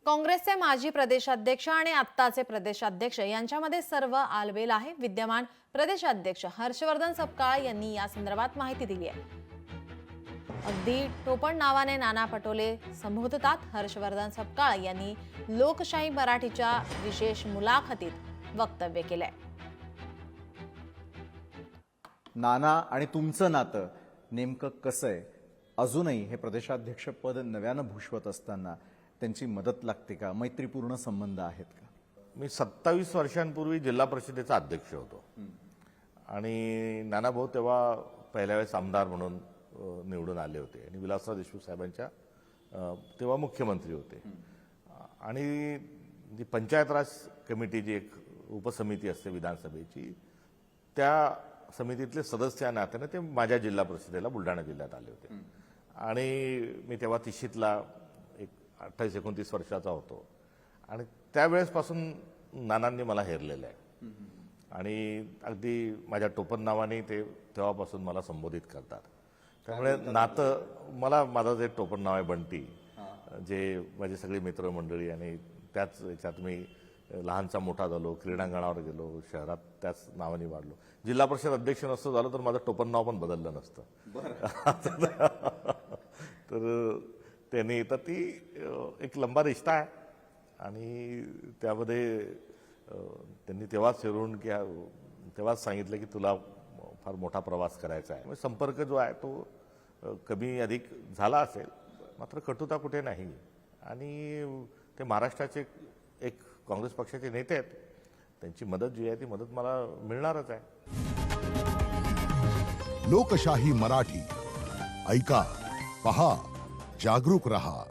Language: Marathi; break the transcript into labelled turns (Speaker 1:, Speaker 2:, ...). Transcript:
Speaker 1: काँग्रेसचे माजी प्रदेशाध्यक्ष आणि आत्ताचे प्रदेशाध्यक्ष यांच्यामध्ये सर्व आलबेल आहे। विद्यमान प्रदेशाध्यक्ष हर्षवर्धन सपकाळ यांनी या संदर्भात माहिती दिली आहे। अगदी टोपण नावाने नाना पटोले संबोधतात। हर्षवर्धन सपकाळ यांनी लोकशाही मराठीच्या विशेष मुलाखतीत वक्तव्य केलंय।
Speaker 2: नाना आणि तुमचं नातं नेमकं कसं आहे? अजूनही हे प्रदेशाध्यक्ष पद नव्यानं भूषवत असताना त्यांची मदत लागते का? मैत्रीपूर्ण संबंध आहेत का?
Speaker 3: मी 27 वर्षांपूर्वी जिल्हा परिषदेचा अध्यक्ष होतो आणि नानाभाऊ तेव्हा पहिल्या वेळेस आमदार म्हणून निवडून आले होते आणि विलासराव देशमुख साहेबांच्या तेव्हा मुख्यमंत्री होते। आणि जी पंचायत राज कमिटी जी एक उपसमिती असते विधानसभेची, त्या समितीतले सदस्य या नात्याने ते माझ्या जिल्हा परिषदेला बुलढाणा जिल्ह्यात आले होते आणि मी तेव्हा 30शीतला एक 28-29 वर्षाचा होतो आणि त्यावेळेसपासून नानांनी मला हेरलेलं आहे आणि अगदी माझ्या टोपण नावाने ते तेव्हापासून मला संबोधित करतात। त्यामुळे नातं माझं जे टोपण नाव आहे बंटी, जे माझे सगळे मित्रमंडळी आणि त्याच याच्यात मी लहानचा मोठा झालो, क्रीडांगणावर गेलो, शहरात त्याच नावाने वाढलो। जिल्हा परिषद अध्यक्ष नसतं झालं तर माझं टोपण नाव पण बदललं नसतं। तर त्यांनी तर ती एक लंबा रिश्ता आहे आणि त्यामध्ये त्यांनी तेव्हाच फिरून की तेव्हाच सांगितलं की तुला फार मोठा प्रवास करायचा आहे। संपर्क जो आहे तो कमी अधिक झाला असेल, मात्र कटुता कुठे नाही। आणि ते महाराष्ट्राचे एक काँग्रेस पक्षाचे नेते आहेत, त्यांची मदत जी आहे ती मदत मला मिळणारच आहे।
Speaker 4: लोकशाही मराठी ऐका, पहा, जागरूक रहा।